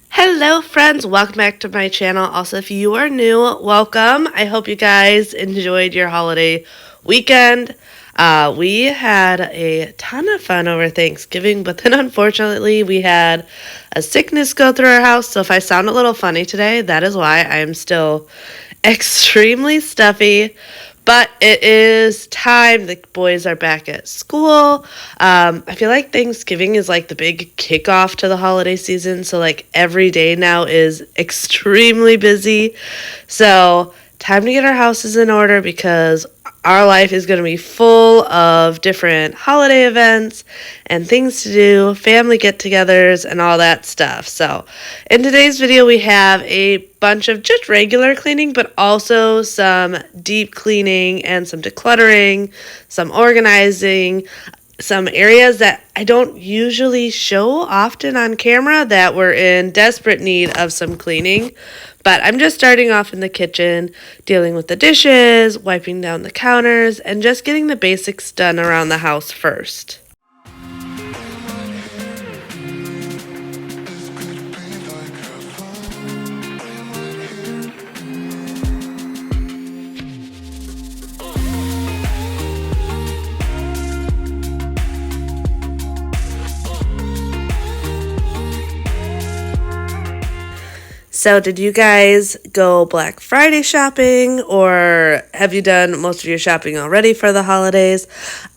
Hello friends, welcome back to my channel. Also, if you are new, welcome. I hope you guys enjoyed your holiday weekend. We had a ton of fun over Thanksgiving, but then unfortunately we had a sickness go through our house. So if I sound a little funny today, that is why. I am still extremely stuffy. But it is time. The boys are back at school. I feel like Thanksgiving is like the big kickoff to the holiday season. So like every day now is extremely busy. So time to get our houses in order because our life is going to be full of different holiday events and things to do, family get-togethers, and all that stuff. So in today's video, we have a bunch of just regular cleaning, but also some deep cleaning and some decluttering, some organizing, some areas that I don't usually show often on camera that we're in desperate need of some cleaning. But I'm just starting off in the kitchen, dealing with the dishes, wiping down the counters, and just getting the basics done around the house first. So did you guys go Black Friday shopping, or have you done most of your shopping already for the holidays?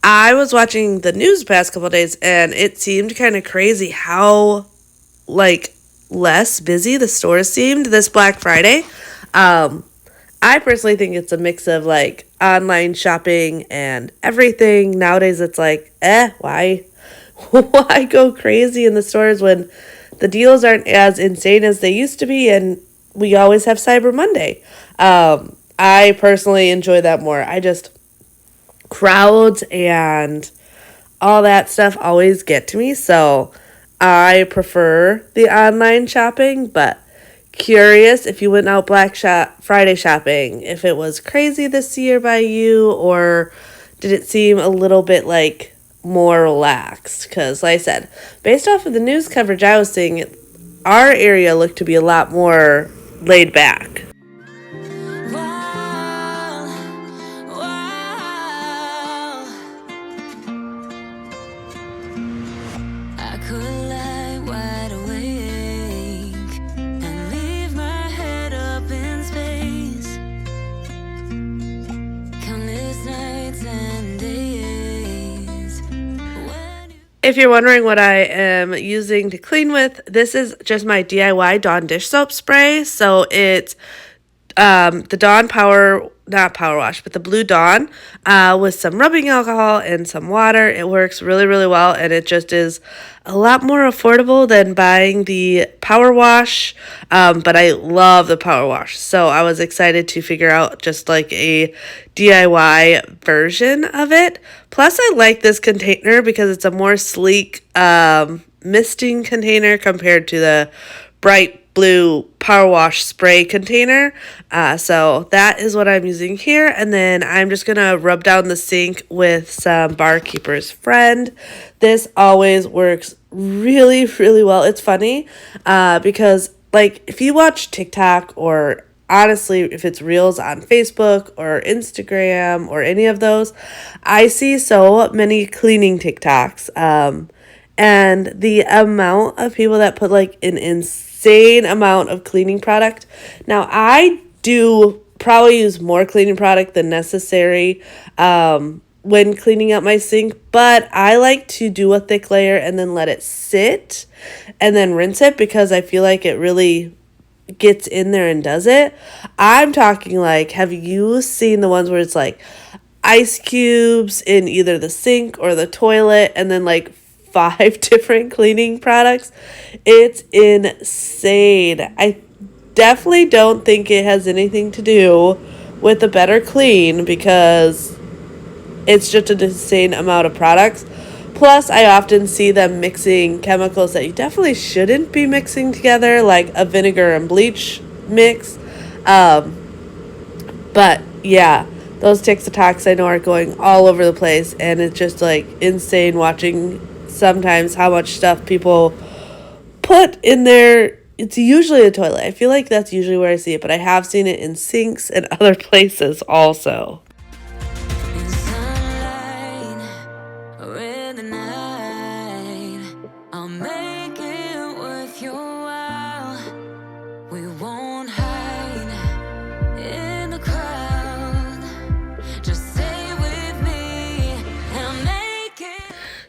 I was watching the news the past couple of days, and it seemed kind of crazy how, like, less busy the stores seemed this Black Friday. I personally think it's a mix of, like, online shopping and everything. Nowadays it's like, why why go crazy in the stores when the deals aren't as insane as they used to be, and we always have Cyber Monday. I personally enjoy that more. Crowds and all that stuff always get to me, so I prefer the online shopping, but curious if you went out Friday shopping, if it was crazy this year by you, or did it seem a little bit like more relaxed? Because like I said, based off of the news coverage I was seeing, our area looked to be a lot more laid back. If you're wondering what I am using to clean with, this is just my DIY Dawn dish soap spray. So it's the Dawn not Power Wash, but the Blue Dawn with some rubbing alcohol and some water. It works really, really well, and it just is a lot more affordable than buying the Power Wash, but I love the Power Wash. So I was excited to figure out just like a DIY version of it. Plus, I like this container because it's a more sleek misting container compared to the bright blue Power Wash spray container. So that is what I'm using here. And then I'm just going to rub down the sink with some Barkeeper's Friend. This always works really, really well. It's funny because, like, if you watch TikTok, or honestly, if it's Reels on Facebook or Instagram or any of those, I see so many cleaning TikToks. And the amount of people that put like an insane amount of cleaning product. Now, I do probably use more cleaning product than necessary when cleaning up my sink, but I like to do a thick layer and then let it sit and then rinse it because I feel like it really gets in there and does it. I'm talking like, have you seen the ones where it's like ice cubes in either the sink or the toilet and then like 5 different cleaning products? It's insane. I definitely don't think it has anything to do with a better clean because it's just an insane amount of products. Plus, I often see them mixing chemicals that you definitely shouldn't be mixing together, like a vinegar and bleach mix. But yeah, those TikToks I know are going all over the place, and it's just like insane watching sometimes how much stuff people put in there. It's usually a toilet. I feel like that's usually where I see it, but I have seen it in sinks and other places also.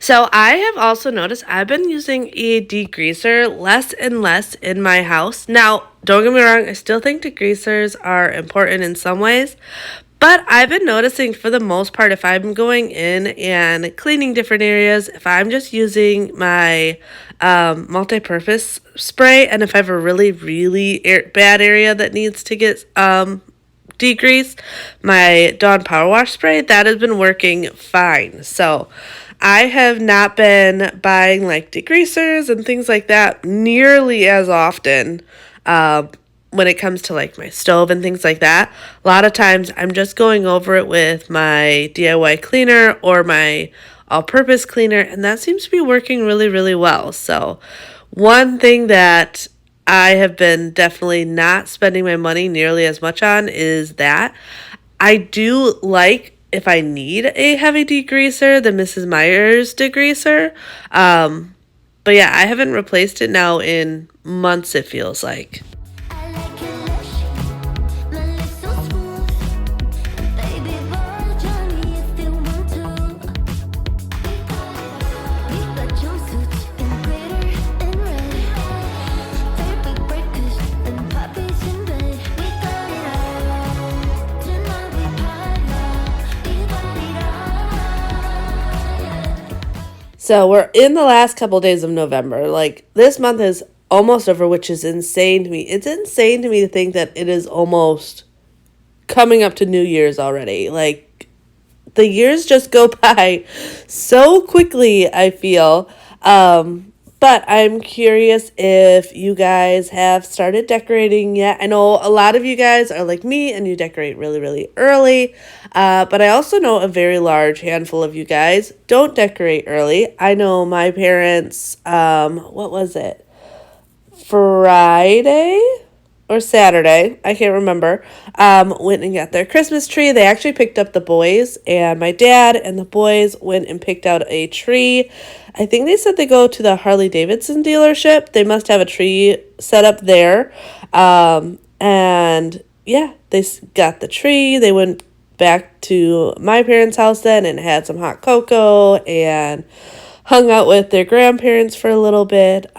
So I have also noticed I've been using a degreaser less and less in my house. Now, don't get me wrong, I still think degreasers are important in some ways, but I've been noticing for the most part, if I'm going in and cleaning different areas, if I'm just using my multi-purpose spray, and if I have a really, really bad area that needs to get degreased, my Dawn Power Wash spray, that has been working fine. So I have not been buying like degreasers and things like that nearly as often when it comes to like my stove and things like that. A lot of times I'm just going over it with my DIY cleaner or my all-purpose cleaner, and that seems to be working really, really well. So one thing that I have been definitely not spending my money nearly as much on is that I do like, if I need a heavy degreaser, the Mrs. Meyer's degreaser. But yeah, I haven't replaced it now in months, it feels like. So we're in the last couple days of November. Like, this month is almost over, which is insane to me. It's insane to me to think that it is almost coming up to New Year's already. Like, the years just go by so quickly, I feel. But I'm curious if you guys have started decorating yet. I know a lot of you guys are like me and you decorate really, really early. But I also know a very large handful of you guys don't decorate early. I know my parents, what was it? Friday or Saturday, I can't remember, went and got their Christmas tree. They actually picked up the boys, and my dad and the boys went and picked out a tree. I think they said they go to the Harley Davidson dealership. They must have a tree set up there. And yeah, they got the tree. They went back to my parents' house then and had some hot cocoa and hung out with their grandparents for a little bit.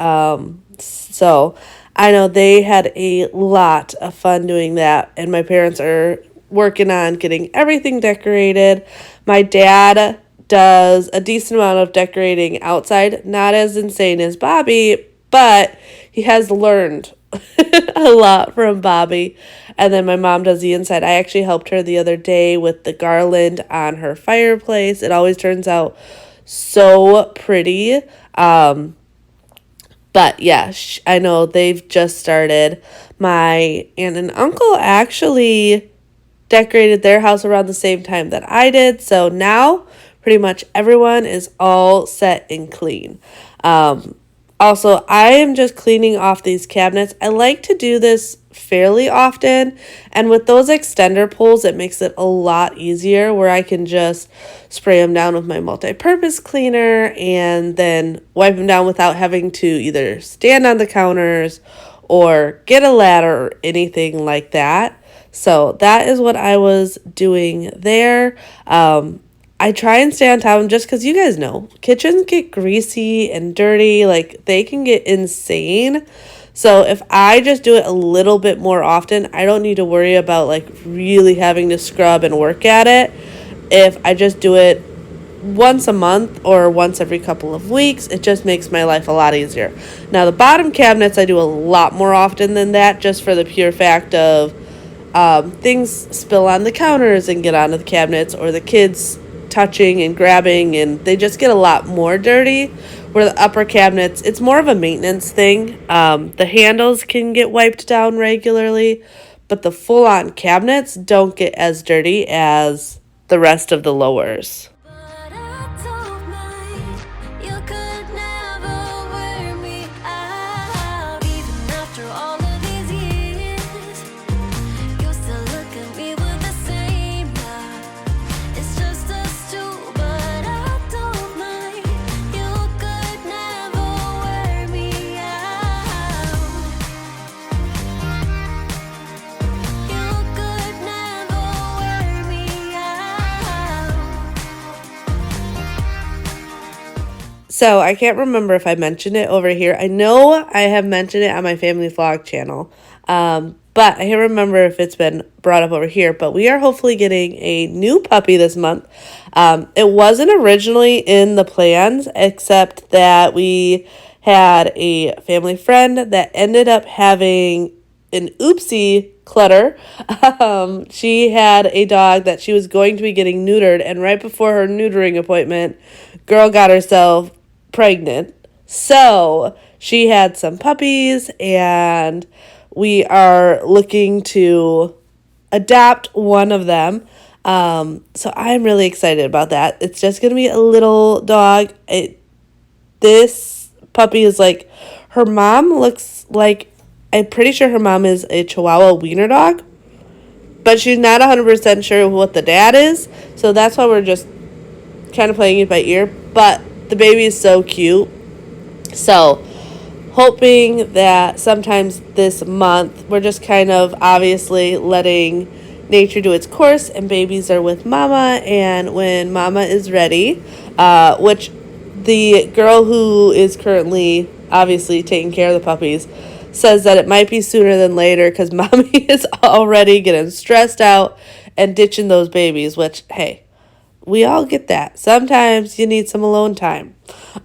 So I know they had a lot of fun doing that, and my parents are working on getting everything decorated. My dad does a decent amount of decorating outside, not as insane as Bobby, but he has learned a lot from Bobby. And then my mom does the inside. I actually helped her the other day with the garland on her fireplace. It always turns out so pretty. But yeah, I know they've just started. My aunt and uncle actually decorated their house around the same time that I did. So now pretty much everyone is all set and clean. Also, I am just cleaning off these cabinets. I like to do this fairly often, and with those extender pulls, it makes it a lot easier where I can just spray them down with my multi-purpose cleaner and then wipe them down without having to either stand on the counters or get a ladder or anything like that. So that is what I was doing there. I try and stay on top of them just because you guys know kitchens get greasy and dirty. Like, they can get insane. So if I just do it a little bit more often, I don't need to worry about like really having to scrub and work at it. If I just do it once a month or once every couple of weeks, it just makes my life a lot easier. Now, the bottom cabinets I do a lot more often than that, just for the pure fact of things spill on the counters and get onto the cabinets, or the kids touching and grabbing, and they just get a lot more dirty. Where the upper cabinets, it's more of a maintenance thing. The handles can get wiped down regularly, but the full-on cabinets don't get as dirty as the rest of the lowers. So I can't remember if I mentioned it over here. I know I have mentioned it on my family vlog channel, but I can't remember if it's been brought up over here. But we are hopefully getting a new puppy this month. It wasn't originally in the plans, except that we had a family friend that ended up having an oopsie clutter. She had a dog that she was going to be getting neutered, and right before her neutering appointment, girl got herself pregnant. So she had some puppies, and we are looking to adopt one of them. So I'm really excited about that. It's just going to be a little dog. This puppy is like, her mom looks like, I'm pretty sure her mom is a Chihuahua wiener dog, but she's not 100% sure what the dad is. So that's why we're just kind of playing it by ear. But the baby is so cute. So hoping that sometimes this month we're just kind of obviously letting nature do its course, and babies are with mama, and when mama is ready, which the girl who is currently obviously taking care of the puppies says that it might be sooner than later because mommy is already getting stressed out and ditching those babies, which, hey, we all get that. Sometimes you need some alone time.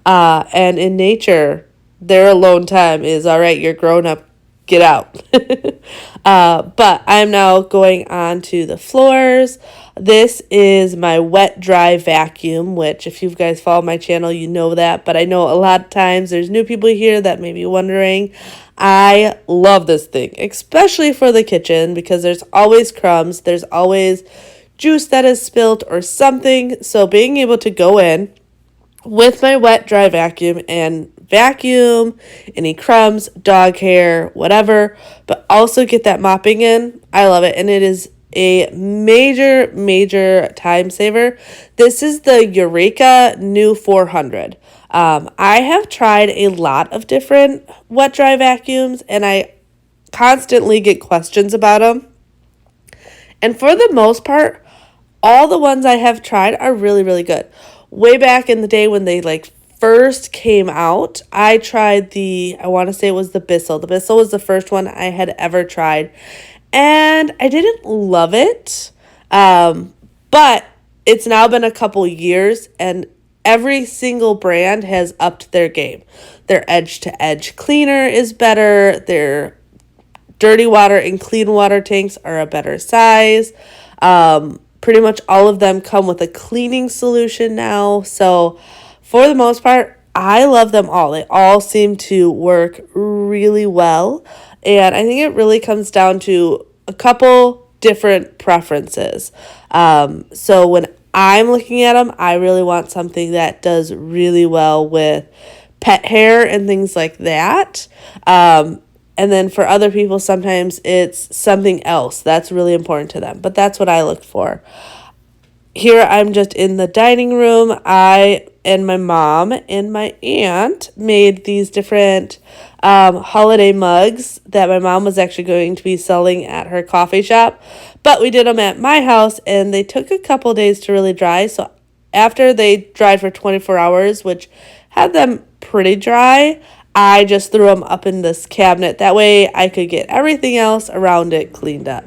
And in nature, their alone time is, all right, you're grown up, get out. But I'm now going on to the floors. This is my wet dry vacuum, which if you guys follow my channel, you know that. But I know a lot of times there's new people here that may be wondering. I love this thing, especially for the kitchen, because there's always crumbs. There's always juice that is spilt or something. So being able to go in with my wet dry vacuum and vacuum any crumbs, dog hair, whatever, but also get that mopping in, I love it. And it is a major time saver. This is the Eureka New 400. I have tried a lot of different wet dry vacuums, and I constantly get questions about them. And for the most part, all the ones I have tried are really good. Way back in the day when they first came out, I tried I want to say it was the Bissell. The Bissell was the first one I had ever tried, and I didn't love it. But it's now been a couple years, and every single brand has upped their game. Their edge-to-edge cleaner is better. Their dirty water and clean water tanks are a better size. Pretty much all of them come with a cleaning solution now. So for the most part, I love them all. They all seem to work really well. And I think it really comes down to a couple different preferences. So when I'm looking at them, I really want something that does really well with pet hair and things like that. And then for other people, sometimes it's something else that's really important to them. But that's what I look for. Here I'm just in the dining room. I and my mom and my aunt made these different holiday mugs that my mom was actually going to be selling at her coffee shop. But we did them at my house, and they took a couple days to really dry. So after they dried for 24 hours, which had them pretty dry, I just threw them up in this cabinet. That way I could get everything else around it cleaned up.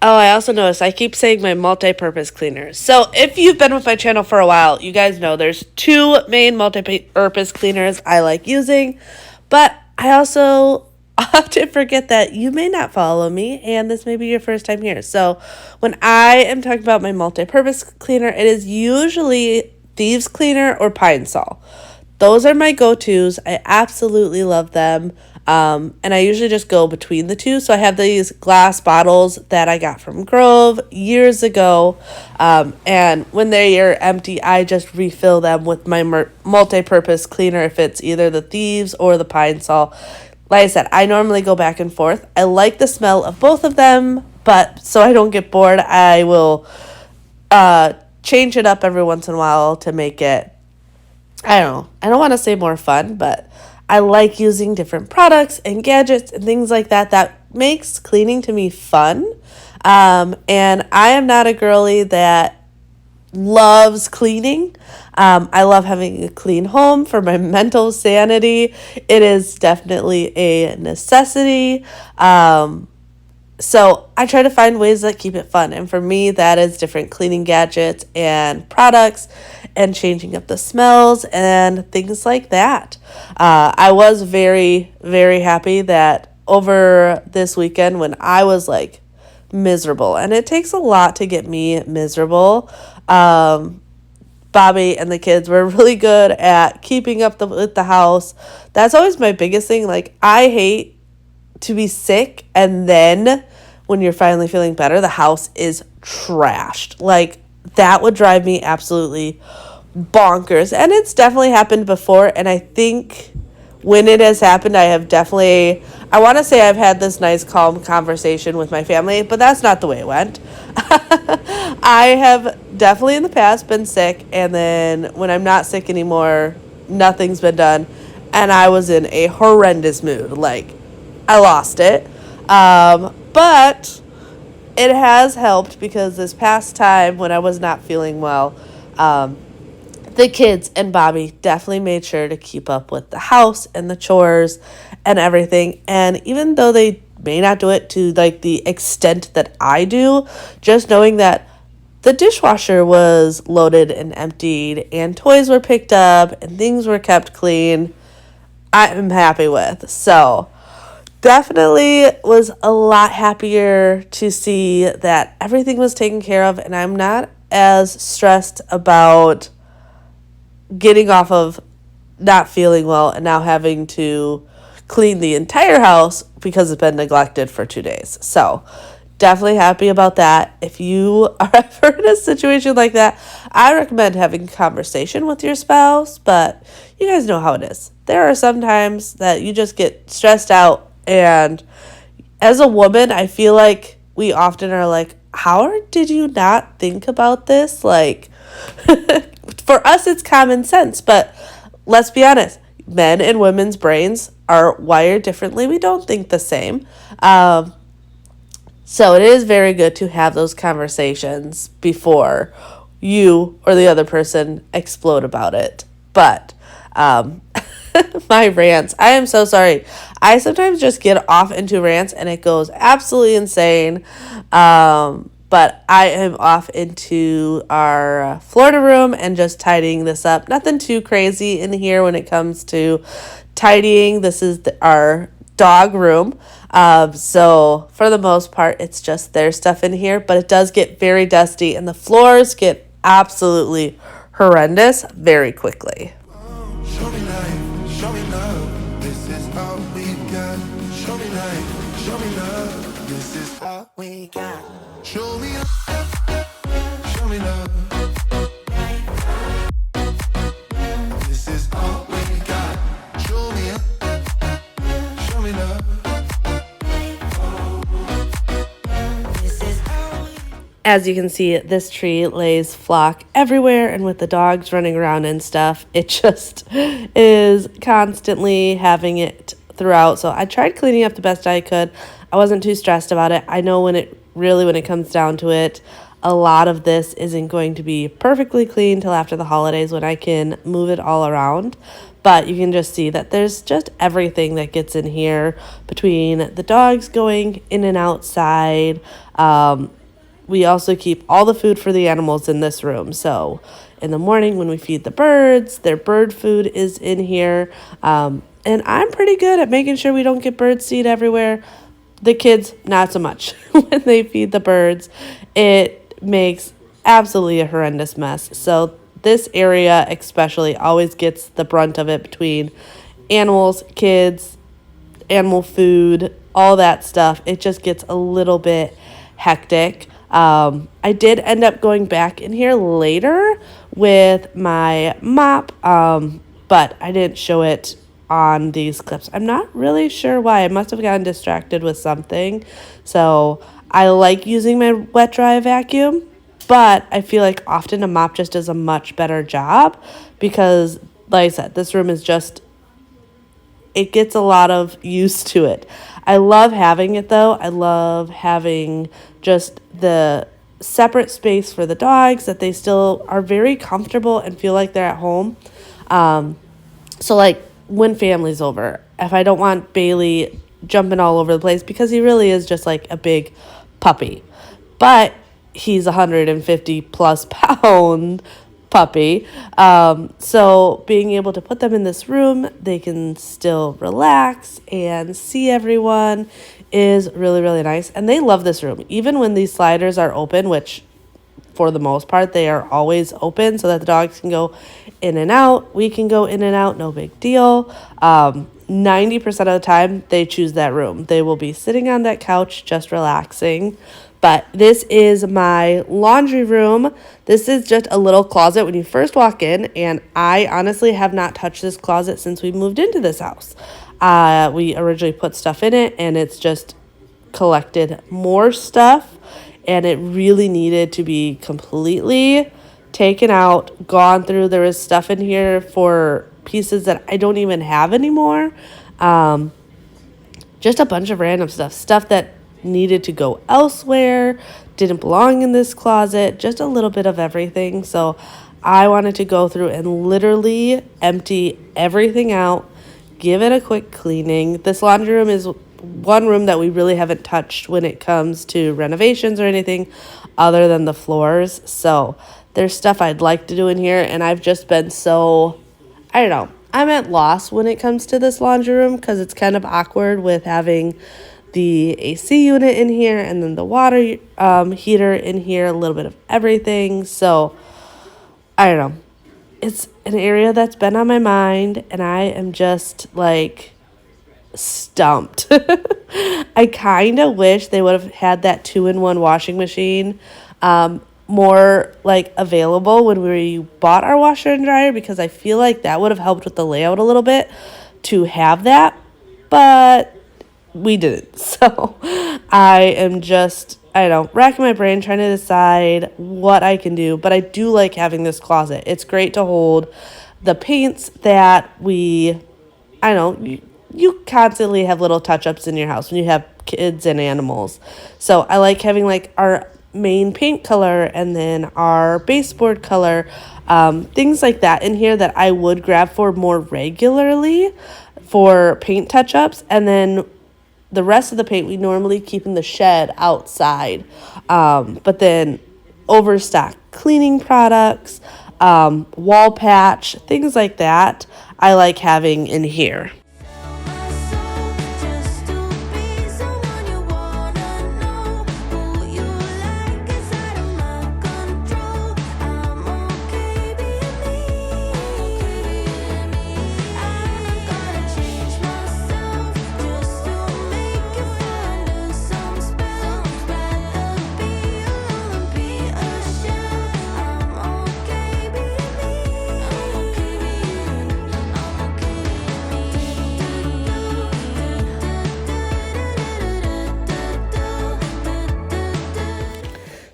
Oh, I also noticed I keep saying my multi-purpose cleaners. So if you've been with my channel for a while, you guys know there's two main multi-purpose cleaners I like using. But I also often forget that you may not follow me and this may be your first time here. So when I am talking about my multi-purpose cleaner, it is usually Thieves Cleaner or Pine Sol. Those are my go-tos. I absolutely love them. And I usually just go between the two. So I have these glass bottles that I got from Grove years ago. And when they are empty, I just refill them with my multi-purpose cleaner if it's either the Thieves or the Pine Sol. Like I said, I normally go back and forth. I like the smell of both of them, but so I don't get bored, I will change it up every once in a while to make it, I don't know. I don't want to say more fun, but I like using different products and gadgets and things like that. That makes cleaning to me fun. And I am not a girly that loves cleaning. I love having a clean home for my mental sanity. It is definitely a necessity. So I try to find ways that keep it fun. And for me, that is different cleaning gadgets and products and changing up the smells and things like that. I was very, very happy that over this weekend when I was like miserable, and it takes a lot to get me miserable, Bobby and the kids were really good at keeping up with the house. That's always my biggest thing. Like, I hate to be sick and then when you're finally feeling better, the house is trashed. Like, that would drive me absolutely bonkers. And it's definitely happened before. And I think when it has happened, I have definitely, I want to say I've had this nice, calm conversation with my family, but that's not the way it went. I have definitely in the past been sick. And then when I'm not sick anymore, nothing's been done. And I was in a horrendous mood. Like, I lost it. But it has helped because this past time when I was not feeling well, the kids and Bobby definitely made sure to keep up with the house and the chores and everything. And even though they may not do it to like the extent that I do, just knowing that the dishwasher was loaded and emptied and toys were picked up and things were kept clean, I'm happy with. So definitely was a lot happier to see that everything was taken care of, and I'm not as stressed about getting off of not feeling well and now having to clean the entire house because it's been neglected for 2 days. So definitely happy about that. If you are ever in a situation like that, I recommend having a conversation with your spouse, but you guys know how it is. There are some times that you just get stressed out, and as a woman, I feel like we often are like, how did you not think about this? Like, for us, it's common sense, but let's be honest, men and women's brains are wired differently. We don't think the same. So it is very good to have those conversations before you or the other person explode about it. But my rants, I am so sorry. I sometimes just get off into rants and it goes absolutely insane. But I am off into our Florida room and just tidying this up. Nothing too crazy in here when it comes to tidying. This is our dog room. So for the most part, it's just their stuff in here, but it does get very dusty and the floors get absolutely horrendous very quickly. Show me life, show me love, this is all we got. Show me life, show me love, this is all we got. Show me love, show me love, this is all we got. Show me love, show me love. As you can see, this tree lays flock everywhere, and with the dogs running around and stuff, it just is constantly having it throughout. So I tried cleaning up the best I could. I wasn't too stressed about it. I know when it comes down to it, a lot of this isn't going to be perfectly clean till after the holidays when I can move it all around. But you can just see that there's just everything that gets in here between the dogs going in and outside. We also keep all the food for the animals in this room. So in the morning when we feed the birds, their bird food is in here. And I'm pretty good at making sure we don't get bird seed everywhere. The kids, not so much. When they feed the birds, it makes absolutely a horrendous mess. So this area especially always gets the brunt of it between animals, kids, animal food, all that stuff. It just gets a little bit hectic. I did end up going back in here later with my mop, but I didn't show it on these clips. I'm not really sure why. I must have gotten distracted with something. So I like using my wet dry vacuum, but I feel like often a mop just does a much better job because, like I said, this room is just, it gets a lot of use to it. I love having it though. I love having just the separate space for the dogs that they still are very comfortable and feel like they're at home. So like when family's over, if I don't want Bailey jumping all over the place because he really is just like a big puppy, but he's 150 plus pound puppy. So being able to put them in this room, they can still relax and see everyone is really, really nice. And they love this room. Even when these sliders are open, which for the most part, they are always open so that the dogs can go in and out. We can go in and out, no big deal. 90% of the time, they choose that room. They will be sitting on that couch, just relaxing. But this is my laundry room. This is just a little closet when you first walk in, and I honestly have not touched this closet since we moved into this house. We originally put stuff in it, and it's just collected more stuff, and it really needed to be completely taken out, gone through. There is stuff in here for pieces that I don't even have anymore. Just a bunch of random stuff that needed to go elsewhere, didn't belong in this closet, just a little bit of everything. So I wanted to go through and literally empty everything out, give it a quick cleaning. This laundry room is one room that we really haven't touched when it comes to renovations or anything other than the floors. So there's stuff I'd like to do in here, and I've just been so, I don't know, I'm at loss when it comes to this laundry room because it's kind of awkward with having the AC unit in here and then the water heater in here, a little bit of everything. So I don't know. It's an area that's been on my mind, and I am just like stumped. I kind of wish they would have had that 2-in-1 washing machine more like available when we bought our washer and dryer, because I feel like that would have helped with the layout a little bit to have that, but we didn't. So I am just, I don't know, racking my brain trying to decide what I can do. But I do like having this closet. It's great to hold the paints that I don't know, you constantly have little touch-ups in your house when you have kids and animals. So I like having like our main paint color and then our baseboard color, things like that in here that I would grab for more regularly for paint touch-ups. And then the rest of the paint we normally keep in the shed outside. But then overstock cleaning products, wall patch, things like that I like having in here.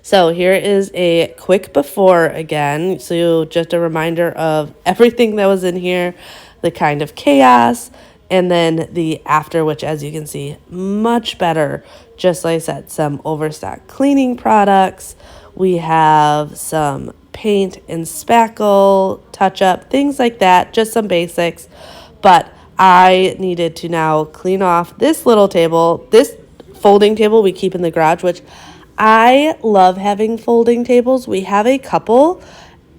So here is a quick before again. So just a reminder of everything that was in here, the kind of chaos, and then the after, which as you can see, much better. Just like I said, some overstock cleaning products. We have some paint and spackle, touch up, things like that, just some basics. But I needed to now clean off this little table, this folding table we keep in the garage, which I love having folding tables. We have a couple.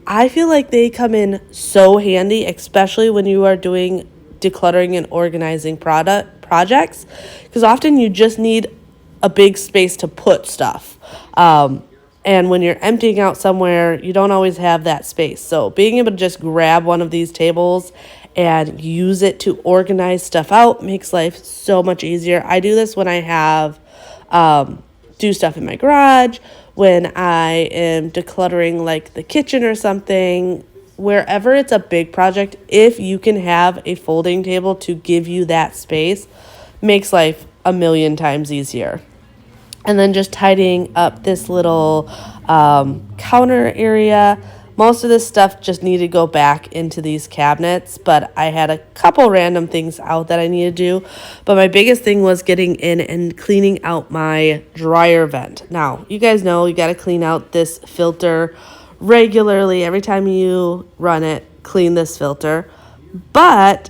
I feel like they come in so handy, especially when you are doing decluttering and organizing projects, because often you just need a big space to put stuff. And when you're emptying out somewhere, you don't always have that space. So being able to just grab one of these tables and use it to organize stuff out makes life so much easier. I do this when I have do stuff in my garage, when I am decluttering like the kitchen or something. Wherever it's a big project, if you can have a folding table to give you that space, makes life a million times easier. And then just tidying up this little counter area. Most of this stuff just needed to go back into these cabinets, but I had a couple random things out that I needed to do. But my biggest thing was getting in and cleaning out my dryer vent. Now, you guys know you got to clean out this filter regularly. Every time you run it, clean this filter. But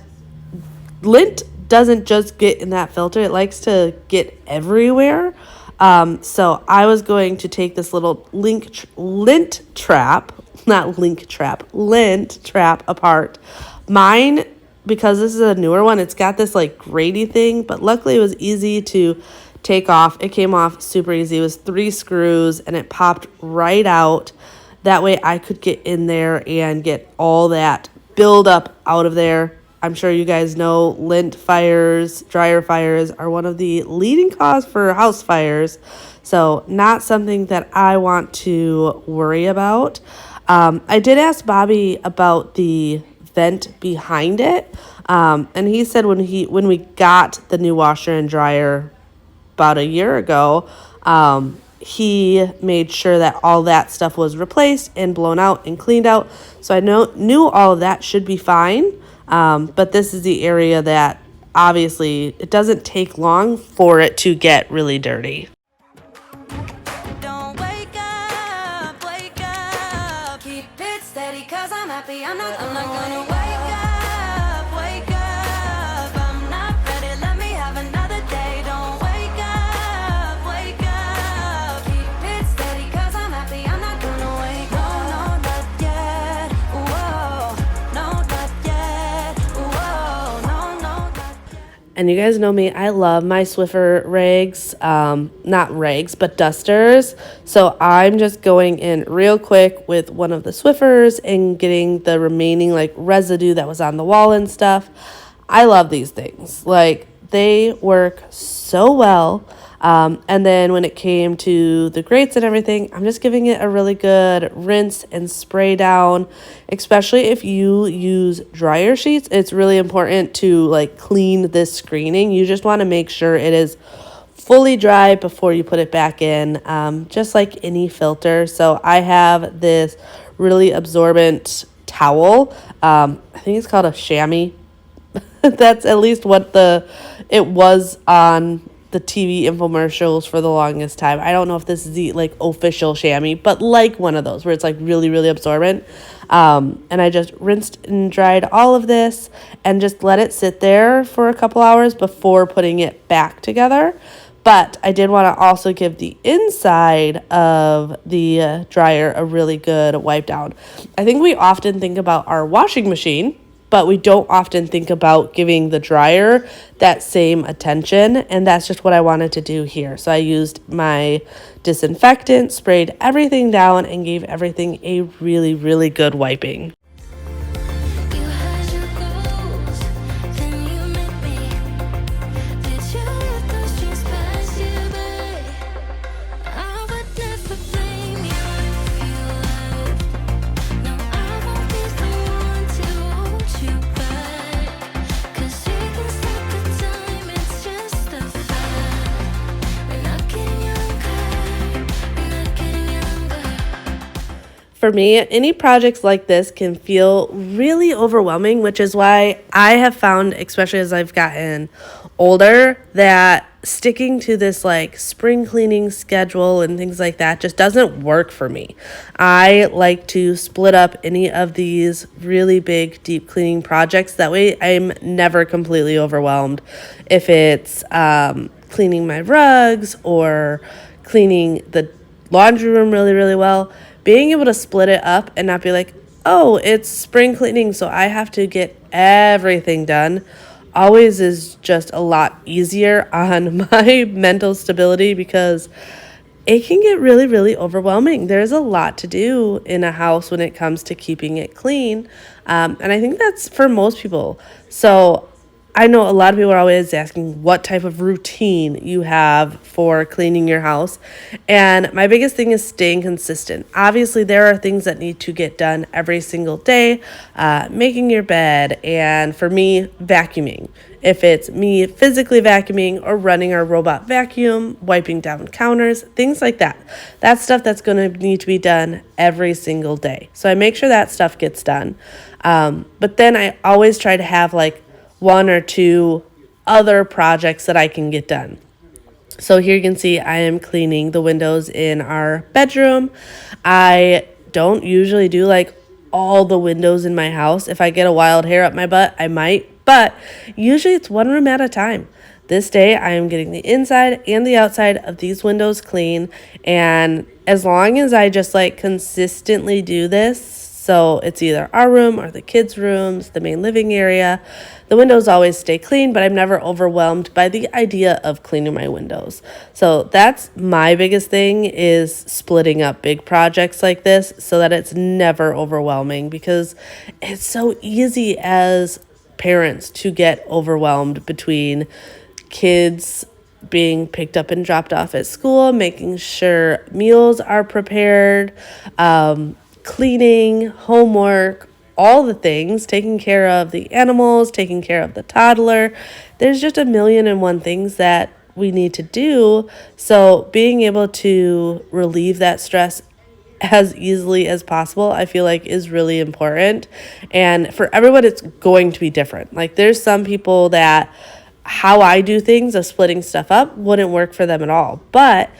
lint doesn't just get in that filter. It likes to get everywhere. So I was going to take this little lint trap apart. Mine, because this is a newer one, it's got this like grainy thing, but luckily it was easy to take off. It came off super easy. It was 3 screws and it popped right out. That way I could get in there and get all that buildup out of there. I'm sure you guys know lint fires, dryer fires are one of the leading cause for house fires. So not something that I want to worry about. I did ask Bobby about the vent behind it. And he said when we got the new washer and dryer about a year ago, he made sure that all that stuff was replaced and blown out and cleaned out. So I knew all of that should be fine. But this is the area that obviously it doesn't take long for it to get really dirty. Don't wake up, keep it steady, cause I'm happy, I'm not gonna wake up, I'm not ready, let me have another day. Don't wake up, keep it steady, cause I'm happy, I'm not gonna wake up. No, not yet, whoa, no, not yet, whoa, no, not. And you guys know me, I love my Swiffer rags, not rags, but dusters. So I'm just going in real quick with one of the Swiffers and getting the remaining like residue that was on the wall and stuff. I love these things. Like, they work so well. And then when it came to the grates and everything, I'm just giving it a really good rinse and spray down. Especially if you use dryer sheets, it's really important to like clean this screening. You just want to make sure it is fully dry before you put it back in, just like any filter. So I have this really absorbent towel. I think it's called a chamois. That's at least what it was on the TV infomercials for the longest time. I don't know if this is the like official chamois, but like one of those where it's like really, really absorbent. And I just rinsed and dried all of this and just let it sit there for a couple hours before putting it back together. But I did want to also give the inside of the dryer a really good wipe down. I think we often think about our washing machine, but we don't often think about giving the dryer that same attention, and that's just what I wanted to do here. So I used my disinfectant, sprayed everything down, and gave everything a really, really good wiping. You had your goals, then you met me. Did you let those dreams pass you by? I would never blame you if you left. No, I won't be the one to hold you back. 'Cause we can stop the time, it's just a fact. We're not getting younger, we're not getting younger. For me, any projects like this can feel really overwhelming, which is why I have found, especially as I've gotten older, that sticking to this like spring cleaning schedule and things like that just doesn't work for me. I like to split up any of these really big deep cleaning projects. That way I'm never completely overwhelmed. If it's cleaning my rugs or cleaning the laundry room really, really well, being able to split it up and not be like, oh, it's spring cleaning, so I have to get everything done, always is just a lot easier on my mental stability because it can get really, really overwhelming. There's a lot to do in a house when it comes to keeping it clean. And I think that's for most people. So I know a lot of people are always asking what type of routine you have for cleaning your house. And my biggest thing is staying consistent. Obviously, there are things that need to get done every single day, making your bed, and for me, vacuuming. If it's me physically vacuuming or running our robot vacuum, wiping down counters, things like that. That's stuff that's going to need to be done every single day. So I make sure that stuff gets done. But then I always try to have like one or two other projects that I can get done. So here you can see I am cleaning the windows in our bedroom. I don't usually do like all the windows in my house. If I get a wild hair up my butt, I might, but usually it's one room at a time. This day I am getting the inside and the outside of these windows clean, and as long as I just like consistently do this, so it's either our room or the kids' rooms, the main living area, the windows always stay clean, but I'm never overwhelmed by the idea of cleaning my windows. So that's my biggest thing, is splitting up big projects like this so that it's never overwhelming, because it's so easy as parents to get overwhelmed between kids being picked up and dropped off at school, making sure meals are prepared, cleaning, homework, all the things, taking care of the animals, taking care of the toddler. There's just a million and one things that we need to do. So being able to relieve that stress as easily as possible, I feel like is really important. And for everyone, it's going to be different. Like there's some people that how I do things of splitting stuff up wouldn't work for them at all. But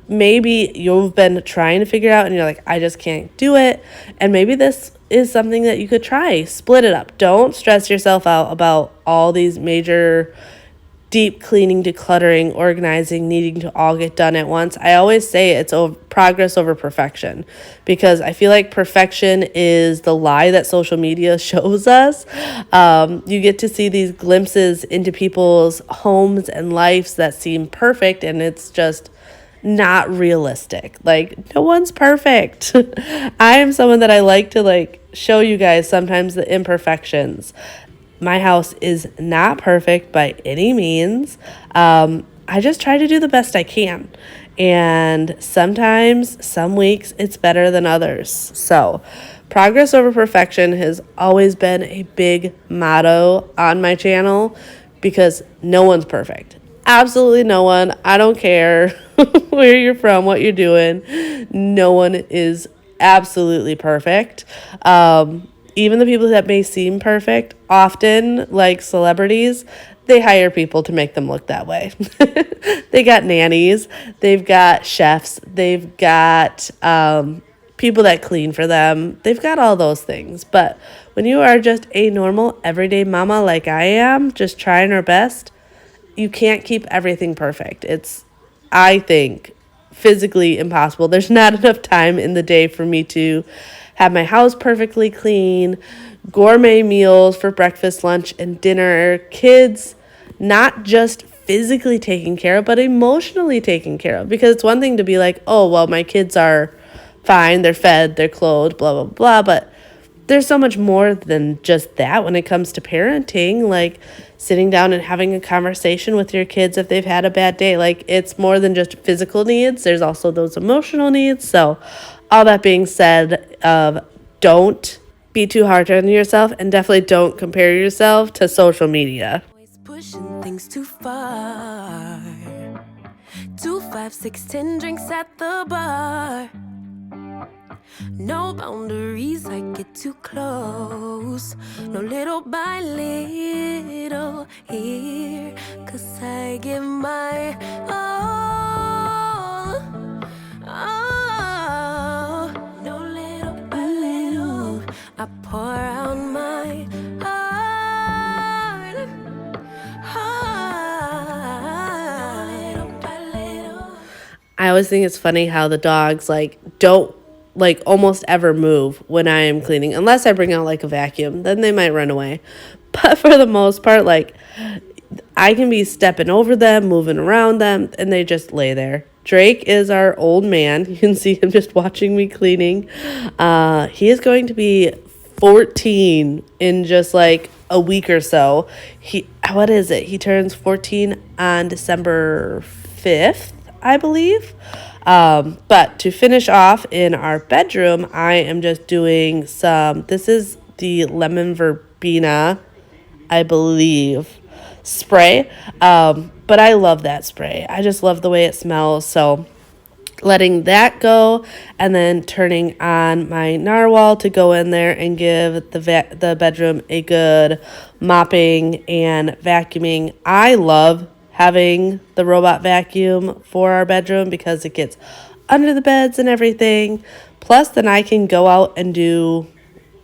maybe you've been trying to figure out and you're like, I just can't do it. And maybe this is something that you could try. Split it up. Don't stress yourself out about all these major deep cleaning, decluttering, organizing, needing to all get done at once. I always say it's progress over perfection, because I feel like perfection is the lie that social media shows us. You get to see these glimpses into people's homes and lives that seem perfect, and it's just not realistic. Like, no one's perfect. I am someone that I like to like show you guys sometimes the imperfections. My house is not perfect by any means. I just try to do the best I can. And sometimes, some weeks, it's better than others. So, progress over perfection has always been a big motto on my channel, because no one's perfect. Absolutely no one. I don't care where you're from, what you're doing. No one is absolutely perfect. Even the people that may seem perfect, often, like celebrities, they hire people to make them look that way. They got nannies, they've got chefs, they've got people that clean for them. They've got all those things. But when you are just a normal, everyday mama like I am, just trying her best, you can't keep everything perfect. It's, I think, physically impossible. There's not enough time in the day for me to have my house perfectly clean, gourmet meals for breakfast, lunch, and dinner, kids not just physically taken care of, but emotionally taken care of. Because it's one thing to be like, oh, well, my kids are fine, they're fed, they're clothed, blah, blah, blah, but there's so much more than just that when it comes to parenting, like sitting down and having a conversation with your kids if they've had a bad day. Like, it's more than just physical needs. There's also those emotional needs. So all that being said, don't be too hard on yourself, and definitely don't compare yourself to social media. Always pushing things too far. 2, 5, 6, 10 drinks at the bar. No boundaries, I get too close. No little by little here. 'Cause I give my all. Oh, no little by little. I pour out my heart. Little by little. I always think it's funny how the dogs like don't like almost ever move when I am cleaning, unless I bring out like a vacuum, then they might run away. But for the most part, like I can be stepping over them, moving around them, and they just lay there. Drake is our old man. You can see him just watching me cleaning. He is going to be 14 in just like a week or so. What is it? He turns 14 on December 5th, I believe. But to finish off in our bedroom, I am just doing this is the lemon verbena, I believe, spray. But I love that spray. I just love the way it smells. So letting that go and then turning on my narwhal to go in there and give the bedroom a good mopping and vacuuming. I love having the robot vacuum for our bedroom because it gets under the beds and everything. Plus, then I can go out and do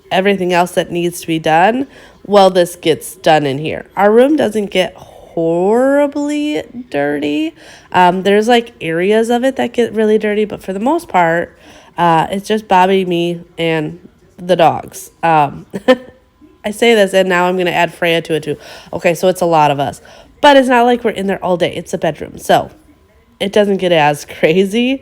everything else that needs to be done while this gets done in here. Our room doesn't get horribly dirty. There's like areas of it that get really dirty, but for the most part, it's just Bobby, me, and the dogs. I say this and now I'm going to add Freya to it too. Okay, so it's a lot of us. But it's not like we're in there all day. It's a bedroom. So it doesn't get as crazy.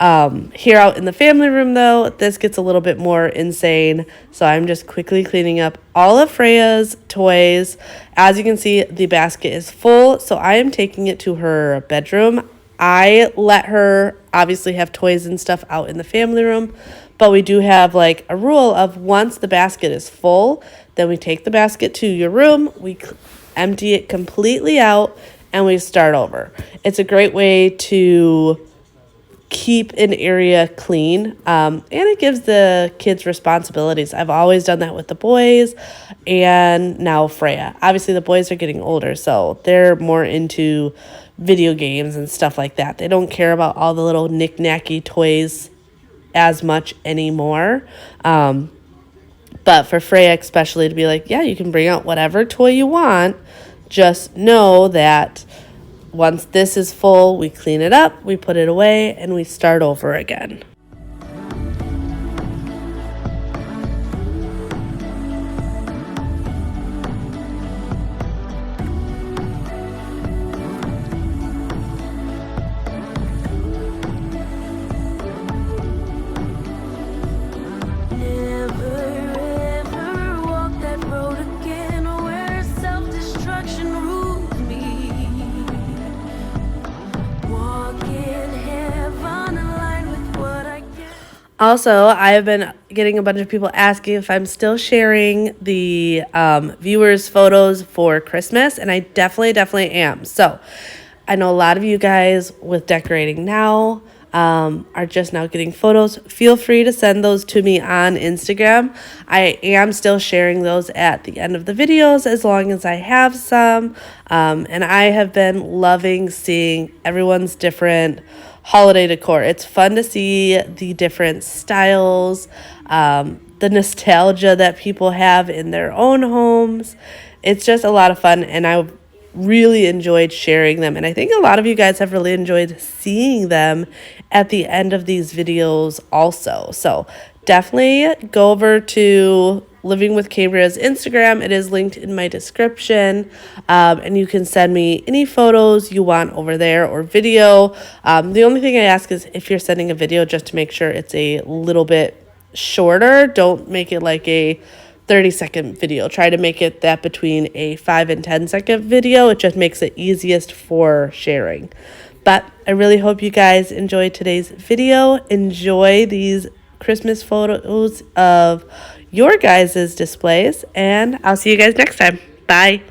Here out in the family room, though, this gets a little bit more insane. So I'm just quickly cleaning up all of Freya's toys. As you can see, the basket is full. So I am taking it to her bedroom. I let her obviously have toys and stuff out in the family room. But we do have like a rule of once the basket is full, then we take the basket to your room. We empty it completely out and we start over. It's a great way to keep an area clean, and it gives the kids responsibilities. I've always done that with the boys and now Freya. Obviously the boys are getting older, so they're more into video games and stuff like that. They don't care about all the little knick-knacky toys as much anymore. But for Freya especially to be like, yeah, you can bring out whatever toy you want. Just know that once this is full, we clean it up, we put it away, and we start over again. Also, I have been getting a bunch of people asking if I'm still sharing the viewers' photos for Christmas, and I definitely am. So, I know a lot of you guys with decorating now are just now getting photos. Feel free to send those to me on Instagram. I am still sharing those at the end of the videos as long as I have some. And I have been loving seeing everyone's different holiday decor. It's fun to see the different styles, the nostalgia that people have in their own homes. It's just a lot of fun, and I really enjoyed sharing them, and I think a lot of you guys have really enjoyed seeing them at the end of these videos also. So definitely go over to Living with Cambria's Instagram. It is linked in my description, and you can send me any photos you want over there or video. The only thing I ask is if you're sending a video, just to make sure it's a little bit shorter. Don't make it like a 30-second video. Try to make it that between a 5 and 10-second video. It just makes it easiest for sharing. But I really hope you guys enjoyed today's video. Enjoy these Christmas photos of your guys' displays, and I'll see you guys next time. Bye.